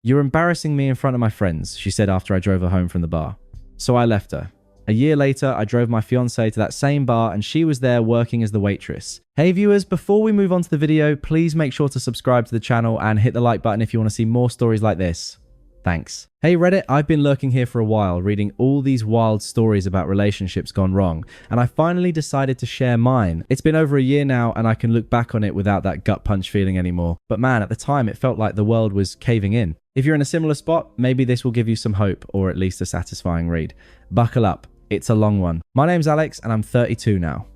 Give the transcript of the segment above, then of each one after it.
"You're embarrassing me in front of my friends," she said after I drove her home from the bar. So I left her. A year later, I drove my fiancée to that same bar and she was there working as the waitress. Hey viewers, before we move on to the video, please make sure to subscribe to the channel and hit the like button if you want to see more stories like this. Thanks. Hey Reddit, I've been lurking here for a while, reading all these wild stories about relationships gone wrong, and I finally decided to share mine. It's been over a year now, and I can look back on it without that gut punch feeling anymore. But man, at the time, it felt like the world was caving in. If you're in a similar spot, maybe this will give you some hope, or at least a satisfying read. Buckle up. It's a long one. My name's Alex, and I'm 32 now.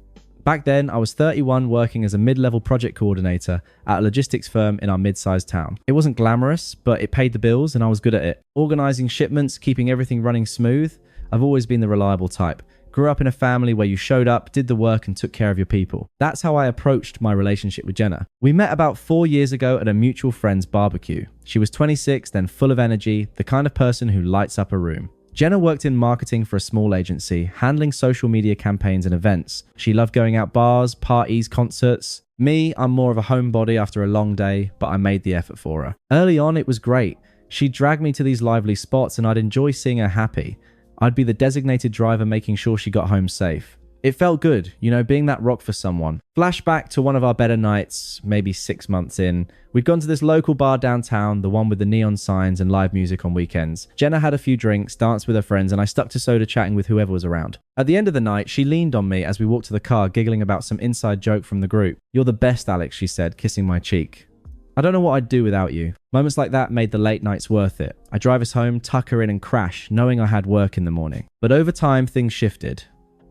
Back then, I was 31 working as a mid-level project coordinator at a logistics firm in our mid-sized town. It wasn't glamorous, but it paid the bills and I was good at it. Organizing shipments, keeping everything running smooth. I've always been the reliable type. Grew up in a family where you showed up, did the work and took care of your people. That's how I approached my relationship with Jenna. We met about 4 years ago at a mutual friend's barbecue. She was 26, then full of energy, the kind of person who lights up a room. Jenna worked in marketing for a small agency, handling social media campaigns and events. She loved going out bars, parties, concerts. Me, I'm more of a homebody after a long day, but I made the effort for her. Early on, it was great. She'd drag me to these lively spots and I'd enjoy seeing her happy. I'd be the designated driver making sure she got home safe. It felt good, you know, being that rock for someone. Flashback to one of our better nights, maybe 6 months in. We'd gone to this local bar downtown, the one with the neon signs and live music on weekends. Jenna had a few drinks, danced with her friends, and I stuck to soda chatting with whoever was around. At the end of the night, she leaned on me as we walked to the car, giggling about some inside joke from the group. "You're the best, Alex," she said, kissing my cheek. "I don't know what I'd do without you." Moments like that made the late nights worth it. I drive us home, tuck her in and crash, knowing I had work in the morning. But over time, things shifted.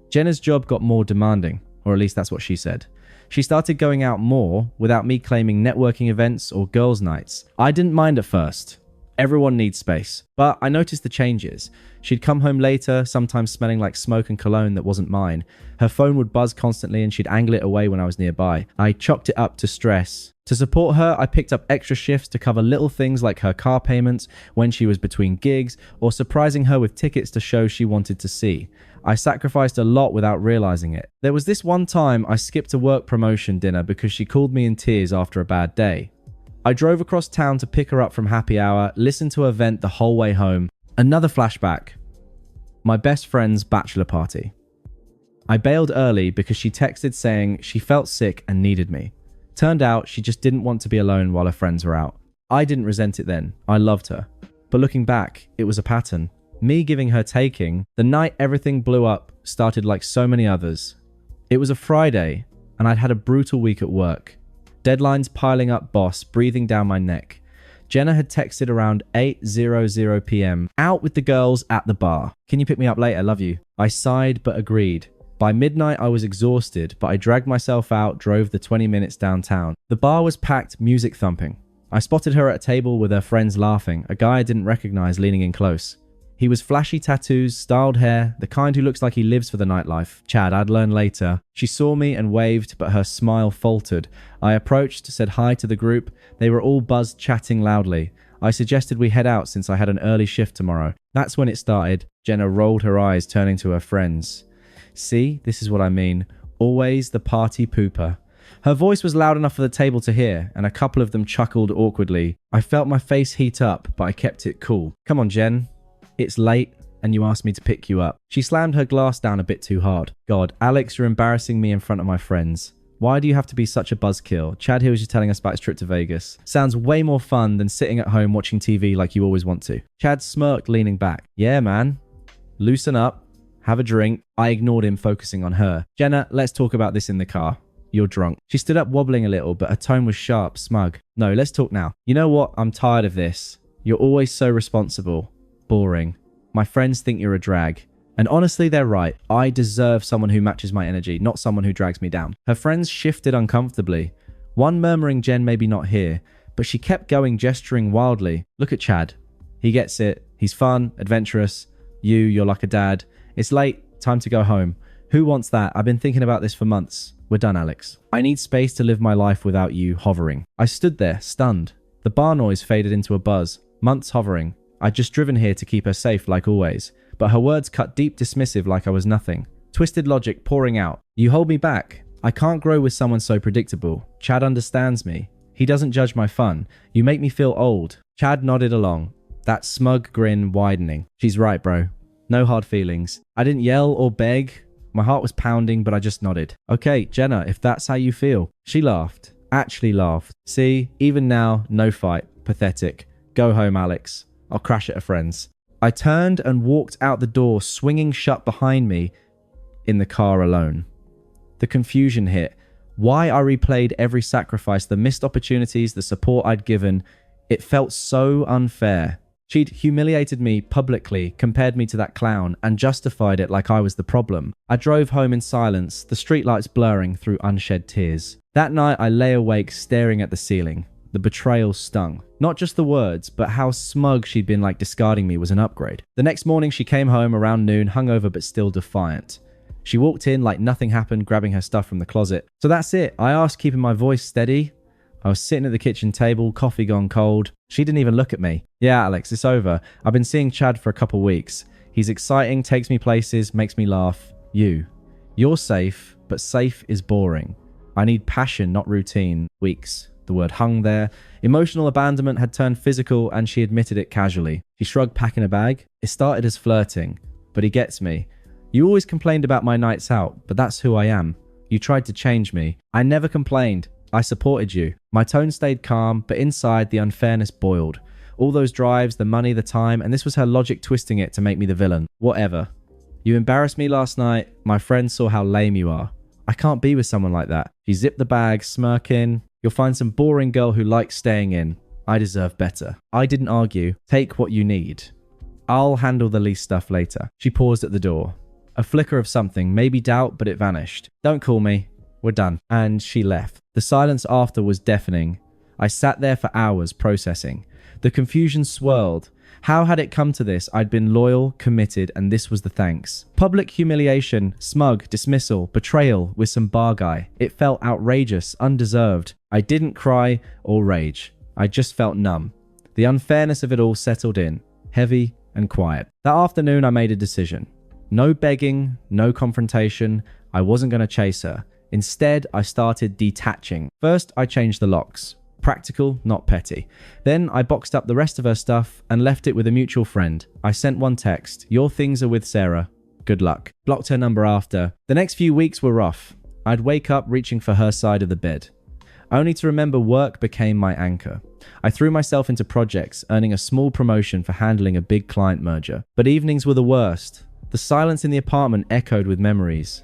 Jenna's job got more demanding, or at least that's what she said. She started going out more without me claiming networking events or girls' nights. I didn't mind at first. Everyone needs space. But I noticed the changes. She'd come home later, sometimes smelling like smoke and cologne that wasn't mine. Her phone would buzz constantly and she'd angle it away when I was nearby. I chalked it up to stress. To support her, I picked up extra shifts to cover little things like her car payments when she was between gigs, or surprising her with tickets to shows she wanted to see. I sacrificed a lot without realizing it. There was this one time I skipped a work promotion dinner because she called me in tears after a bad day. I drove across town to pick her up from happy hour, listened to her vent the whole way home. Another flashback. My best friend's bachelor party. I bailed early because she texted saying she felt sick and needed me. Turned out she just didn't want to be alone while her friends were out. I didn't resent it then. I loved her. But looking back, it was a pattern. Me giving her taking. The night everything blew up started like so many others. It was a Friday and I'd had a brutal week at work. Deadlines piling up, boss breathing down my neck. Jenna had texted around 8:00 p.m. Out with the girls at the bar. Can you pick me up later? Love you. I sighed but agreed. By midnight, I was exhausted, but I dragged myself out, drove the 20 minutes downtown. The bar was packed, music thumping. I spotted her at a table with her friends laughing, a guy I didn't recognize leaning in close. He was flashy tattoos, styled hair, the kind who looks like he lives for the nightlife. Chad, I'd learn later. She saw me and waved, but her smile faltered. I approached, said hi to the group. They were all buzzed, chatting loudly. I suggested we head out since I had an early shift tomorrow. That's when it started. Jenna rolled her eyes, turning to her friends. See, this is what I mean. Always the party pooper. Her voice was loud enough for the table to hear, and a couple of them chuckled awkwardly. I felt my face heat up, but I kept it cool. Come on, Jen. It's late, and you asked me to pick you up. She slammed her glass down a bit too hard. God, Alex, you're embarrassing me in front of my friends. Why do you have to be such a buzzkill? Chad here was just telling us about his trip to Vegas. Sounds way more fun than sitting at home watching TV like you always want to. Chad smirked, leaning back. Yeah, man. Loosen up. Have a drink. I ignored him, focusing on her. Jenna, let's talk about this in the car. You're drunk. She stood up wobbling a little, but her tone was sharp, smug. No, let's talk now. You know what? I'm tired of this. You're always so responsible. Boring. My friends think you're a drag. And honestly, they're right. I deserve someone who matches my energy, not someone who drags me down. Her friends shifted uncomfortably. One murmuring Jen maybe not here, but she kept going, gesturing wildly. Look at Chad. He gets it. He's fun, adventurous. You're like a dad. It's late, time to go home. Who wants that? I've been thinking about this for months. We're done, Alex. I need space to live my life without you hovering. I stood there, stunned. The bar noise faded into a buzz. Months hovering. I'd just driven here to keep her safe like always. But her words cut deep dismissive like I was nothing. Twisted logic pouring out. You hold me back. I can't grow with someone so predictable. Chad understands me. He doesn't judge my fun. You make me feel old. Chad nodded along, that smug grin widening. She's right, bro. No hard feelings. I didn't yell or beg. My heart was pounding, but I just nodded. Okay, Jenna, if that's how you feel. She laughed. Actually laughed. See, even now, no fight. Pathetic. Go home, Alex. I'll crash at a friend's. I turned and walked out the door, swinging shut behind me in the car alone. The confusion hit. Why I replayed every sacrifice, the missed opportunities, the support I'd given. It felt so unfair. She'd humiliated me publicly, compared me to that clown, and justified it like I was the problem. I drove home in silence, the streetlights blurring through unshed tears. That night, I lay awake staring at the ceiling. The betrayal stung. Not just the words, but how smug she'd been like discarding me was an upgrade. The next morning, she came home around noon, hungover but still defiant. She walked in like nothing happened, grabbing her stuff from the closet. So that's it. I asked, keeping my voice steady. I was sitting at the kitchen table, coffee gone cold. She didn't even look at me. Yeah, Alex, it's over. I've been seeing Chad for a couple weeks. He's exciting, takes me places, makes me laugh. You're safe, but safe is boring. I need passion, not routine. Weeks. The word hung there. Emotional abandonment had turned physical, and she admitted it casually. She shrugged, packing a bag. It started as flirting, but he gets me. You always complained about my nights out, but that's who I am. You tried to change me. I never complained. I supported you. My tone stayed calm, but inside the unfairness boiled. All those drives, the money, the time, and this was her logic twisting it to make me the villain. Whatever. You embarrassed me last night. My friends saw how lame you are. I can't be with someone like that. She zipped the bag, smirking. You'll find some boring girl who likes staying in. I deserve better. I didn't argue. Take what you need. I'll handle the least stuff later. She paused at the door. A flicker of something, maybe doubt, but it vanished. Don't call me. We're done. And she left. The silence after was deafening. I sat there for hours processing. The confusion swirled. How had it come to this? I'd been loyal, committed, and this was the thanks. Public humiliation, smug, dismissal, betrayal with some bar guy. It felt outrageous, undeserved. I didn't cry or rage. I just felt numb. The unfairness of it all settled in, heavy and quiet. That afternoon, I made a decision. No begging, no confrontation. I wasn't going to chase her. Instead, I started detaching. First, I changed the locks. Practical, not petty. Then I boxed up the rest of her stuff and left it with a mutual friend. I sent one text. Your things are with Sarah. Good luck. Blocked her number after. The next few weeks were rough. I'd wake up reaching for her side of the bed. Only to remember work became my anchor. I threw myself into projects, earning a small promotion for handling a big client merger. But evenings were the worst. The silence in the apartment echoed with memories.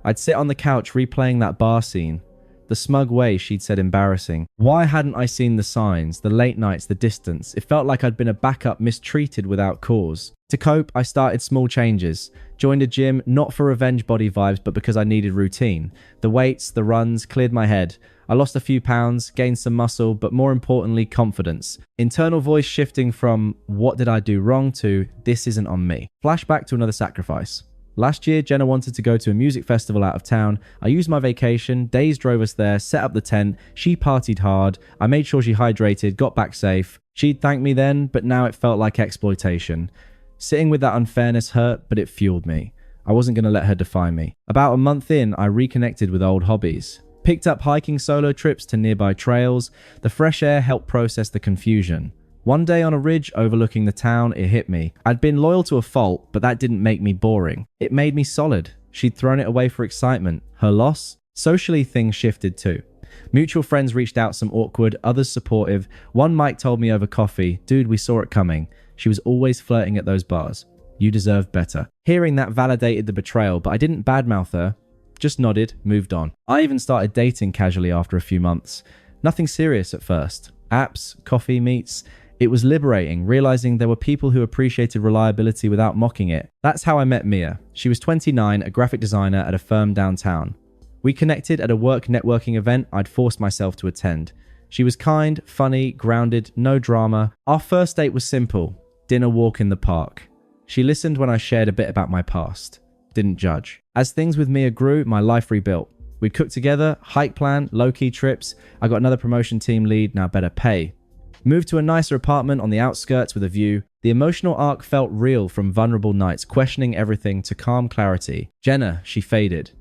I'd sit on the couch replaying that bar scene. The smug way she'd said embarrassing. Why hadn't I seen the signs, the late nights, the distance? It felt like I'd been a backup mistreated without cause. To cope, I started small changes. Joined a gym, not for revenge body vibes, but because I needed routine. The weights, the runs, cleared my head. I lost a few pounds, gained some muscle, but more importantly, confidence. Internal voice shifting from, what did I do wrong, to, this isn't on me. Flashback to another sacrifice. Last year, Jenna wanted to go to a music festival out of town. I used my vacation, days drove us there, set up the tent. She partied hard. I made sure she hydrated, got back safe. She'd thanked me then, but now it felt like exploitation. Sitting with that unfairness hurt, but it fueled me. I wasn't going to let her define me. About a month in, I reconnected with old hobbies. Picked up hiking solo trips to nearby trails. The fresh air helped process the confusion. One day on a ridge overlooking the town, it hit me. I'd been loyal to a fault, but that didn't make me boring. It made me solid. She'd thrown it away for excitement. Her loss? Socially, things shifted too. Mutual friends reached out, some awkward, others supportive. One Mike told me over coffee, dude, we saw it coming. She was always flirting at those bars. You deserve better. Hearing that validated the betrayal, but I didn't badmouth her. Just nodded, moved on. I even started dating casually after a few months. Nothing serious at first. Apps, coffee meets. It was liberating, realizing there were people who appreciated reliability without mocking it. That's how I met Mia. She was 29, a graphic designer at a firm downtown. We connected at a work networking event I'd forced myself to attend. She was kind, funny, grounded, no drama. Our first date was simple. Dinner walk in the park. She listened when I shared a bit about my past. Didn't judge. As things with Mia grew, my life rebuilt. We'd cook together, hike plan, low-key trips. I got another promotion team lead, now better pay. Moved to a nicer apartment on the outskirts with a view. The emotional arc felt real, from vulnerable nights, questioning everything, to calm clarity. Jenna, she faded.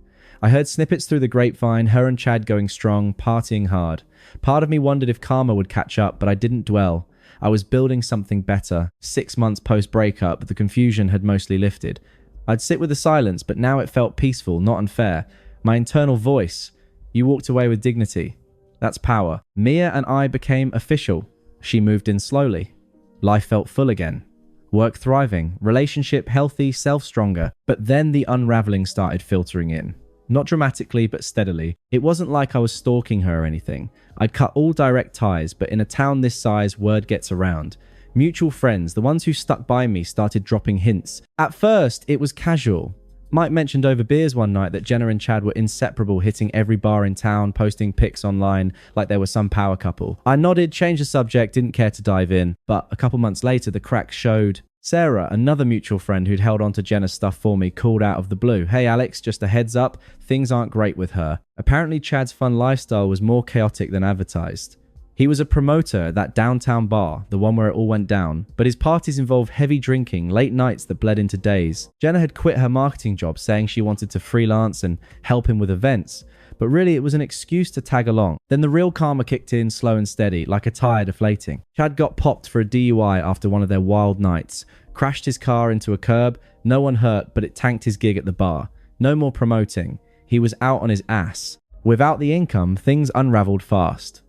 I heard snippets through the grapevine, her and Chad going strong, partying hard. Part of me wondered if karma would catch up, but I didn't dwell. I was building something better. 6 months post-breakup, the confusion had mostly lifted. I'd sit with the silence, but now it felt peaceful, not unfair. My internal voice. You walked away with dignity. That's power. Mia and I became official. She moved in slowly. Life felt full again. Work thriving, relationship healthy, self stronger. But then the unraveling started filtering in. Not dramatically, but steadily. It wasn't like I was stalking her or anything. I'd cut all direct ties, but in a town this size, word gets around. Mutual friends, the ones who stuck by me, started dropping hints. At first, it was casual. Mike mentioned over beers one night that Jenna and Chad were inseparable, hitting every bar in town, posting pics online like they were some power couple. I nodded, changed the subject, didn't care to dive in, but a couple months later, the cracks showed. Sarah, another mutual friend who'd held on to Jenna's stuff for me, called out of the blue. Hey Alex, just a heads up, things aren't great with her. Apparently Chad's fun lifestyle was more chaotic than advertised. He was a promoter at that downtown bar, the one where it all went down, but his parties involved heavy drinking, late nights that bled into days. Jenna had quit her marketing job saying she wanted to freelance and help him with events, but really it was an excuse to tag along. Then the real karma kicked in slow and steady, like a tire deflating. Chad got popped for a DUI after one of their wild nights, crashed his car into a curb, no one hurt, but it tanked his gig at the bar. No more promoting. He was out on his ass. Without the income, things unraveled fast.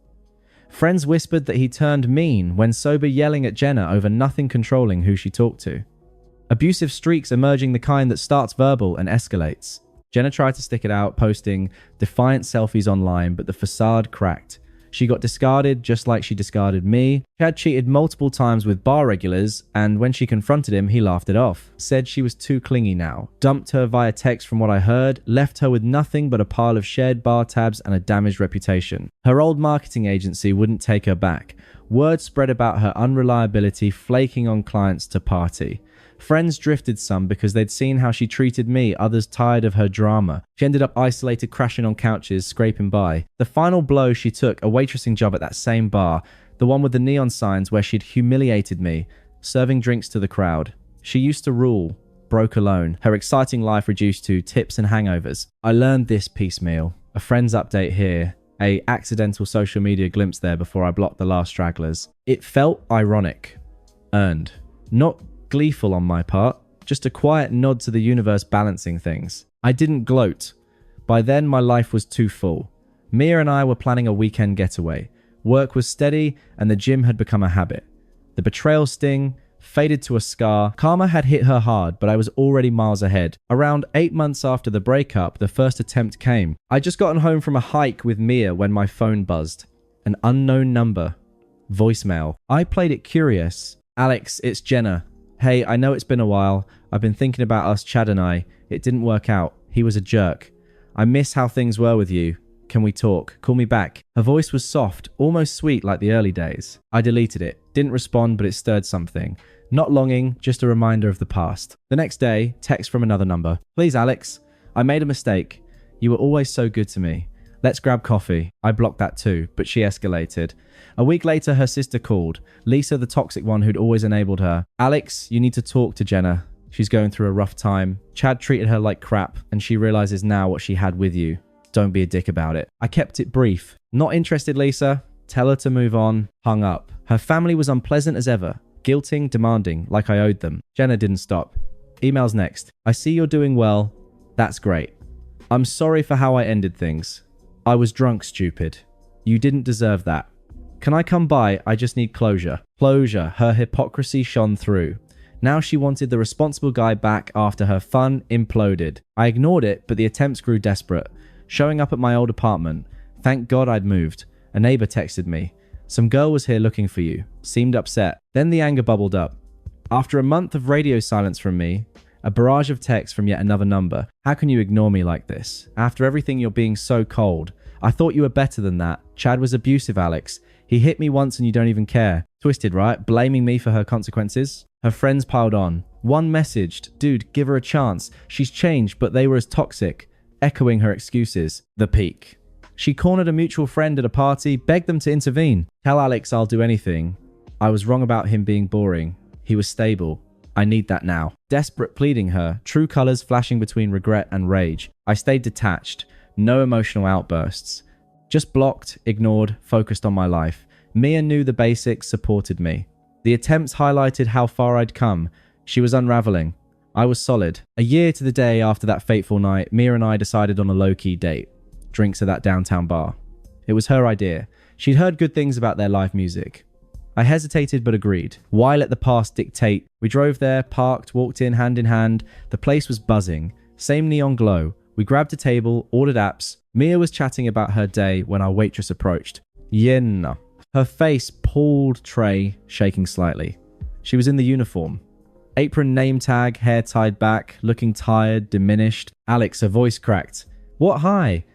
Friends whispered that he turned mean when sober, yelling at Jenna over nothing, controlling who she talked to. Abusive streaks emerging, the kind that starts verbal and escalates. Jenna tried to stick it out, posting defiant selfies online, but the facade cracked. She got discarded just like she discarded me. Chad cheated multiple times with bar regulars, and when she confronted him, he laughed it off. Said she was too clingy now. Dumped her via text from what I heard. Left her with nothing but a pile of shared bar tabs and a damaged reputation. Her old marketing agency wouldn't take her back. Word spread about her unreliability, flaking on clients to party. Friends drifted some because they'd seen how she treated me, others tired of her drama. She ended up isolated, crashing on couches, scraping by. The final blow she took, a waitressing job at that same bar, the one with the neon signs where she'd humiliated me, serving drinks to the crowd. She used to rule, broke alone, her exciting life reduced to tips and hangovers. I learned this piecemeal. A friend's update here, a accidental social media glimpse there before I blocked the last stragglers. It felt ironic. Earned. Not gleeful on my part, just a quiet nod to the universe balancing things. I didn't gloat. By then, my life was too full. Mia and I were planning a weekend getaway. Work was steady, and the gym had become a habit. The betrayal sting faded to a scar. Karma had hit her hard, but I was already miles ahead. Around 8 months after the breakup, the first attempt came. I'd just gotten home from a hike with Mia when my phone buzzed. An unknown number. Voicemail. I played it curious. Alex, it's Jenna. Hey, I know it's been a while. I've been thinking about us, Chad and I. It didn't work out. He was a jerk. I miss how things were with you. Can we talk? Call me back. Her voice was soft, almost sweet like the early days. I deleted it. Didn't respond, but it stirred something. Not longing, just a reminder of the past. The next day, text from another number. Please, Alex. I made a mistake. You were always so good to me. Let's grab coffee. I blocked that too, but she escalated. A week later, her sister called. Lisa, the toxic one who'd always enabled her. Alex, you need to talk to Jenna. She's going through a rough time. Chad treated her like crap, and she realizes now what she had with you. Don't be a dick about it. I kept it brief. Not interested, Lisa. Tell her to move on. Hung up. Her family was unpleasant as ever. Guilting, demanding, like I owed them. Jenna didn't stop. Emails next. I see you're doing well. That's great. I'm sorry for how I ended things. I was drunk, stupid. You didn't deserve that. Can I come by? I just need closure. Closure. Her hypocrisy shone through. Now she wanted the responsible guy back after her fun imploded. I ignored it, but the attempts grew desperate. Showing up at my old apartment. Thank God I'd moved. A neighbor texted me. Some girl was here looking for you. Seemed upset. Then the anger bubbled up. After a month of radio silence from me, a barrage of texts from yet another number. How can you ignore me like this? After everything, you're being so cold. I thought you were better than that. Chad was abusive, Alex. He hit me once and you don't even care. Twisted, right? Blaming me for her consequences? Her friends piled on. One messaged, dude, give her a chance. She's changed, but they were as toxic. Echoing her excuses. The peak. She cornered a mutual friend at a party, begged them to intervene. Tell Alex I'll do anything. I was wrong about him being boring. He was stable. I need that now. Desperate pleading her, true colors flashing between regret and rage. I stayed detached. No emotional outbursts. Just blocked, ignored, focused on my life. Mia knew the basics, supported me. The attempts highlighted how far I'd come. She was unraveling. I was solid. A year to the day after that fateful night, Mia and I decided on a low-key date. Drinks at that downtown bar. It was her idea. She'd heard good things about their live music. I hesitated but agreed. Why let the past dictate? We drove there, parked, walked in hand in hand. The place was buzzing. Same neon glow. We grabbed a table, ordered apps. Mia was chatting about her day when our waitress approached. Yenna. Her face pulled tray, shaking slightly. She was in the uniform. Apron name tag, hair tied back, looking tired, diminished. Alex, her voice cracked. What hi?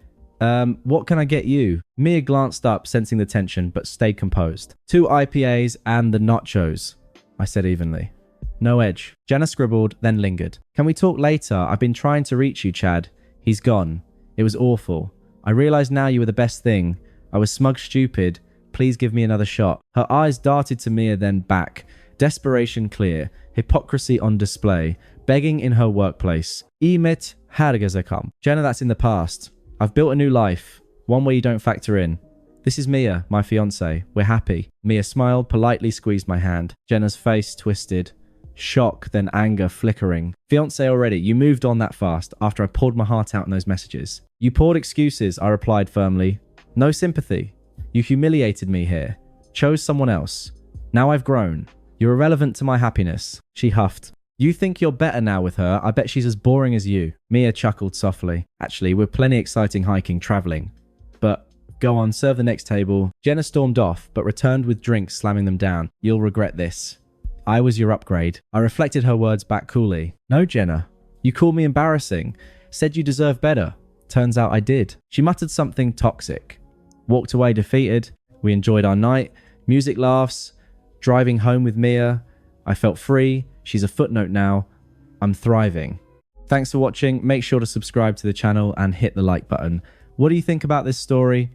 What can I get you? Mia glanced up, sensing the tension, but stayed composed. 2 IPAs and the nachos, I said evenly. No edge. Jenna scribbled, then lingered. Can we talk later? I've been trying to reach you, Chad. He's gone. It was awful. I realize now you were the best thing. I was smug stupid. Please give me another shot. Her eyes darted to Mia, then back. Desperation clear. Hypocrisy on display. Begging in her workplace. Emit hergesekam. Jenna, that's in the past. I've built a new life. One where you don't factor in. This is Mia, my fiancée. We're happy. Mia smiled, politely squeezed my hand. Jenna's face twisted. Shock, then anger flickering. Fiancé already. You moved on that fast after I poured my heart out in those messages. You poured excuses, I replied firmly. No sympathy. You humiliated me here. Chose someone else. Now I've grown. You're irrelevant to my happiness. She huffed. You think you're better now with her? I bet she's as boring as you. Mia chuckled softly. Actually, we're plenty exciting hiking, traveling. But go on, serve the next table. Jenna stormed off, but returned with drinks, slamming them down. You'll regret this. I was your upgrade. I reflected her words back coolly. No, Jenna. You called me embarrassing. Said you deserve better. Turns out I did. She muttered something toxic. Walked away defeated. We enjoyed our night. Music, laughs. Driving home with Mia. I felt free. She's a footnote now. I'm thriving. Thanks for watching. Make sure to subscribe to the channel and hit the like button. What do you think about this story?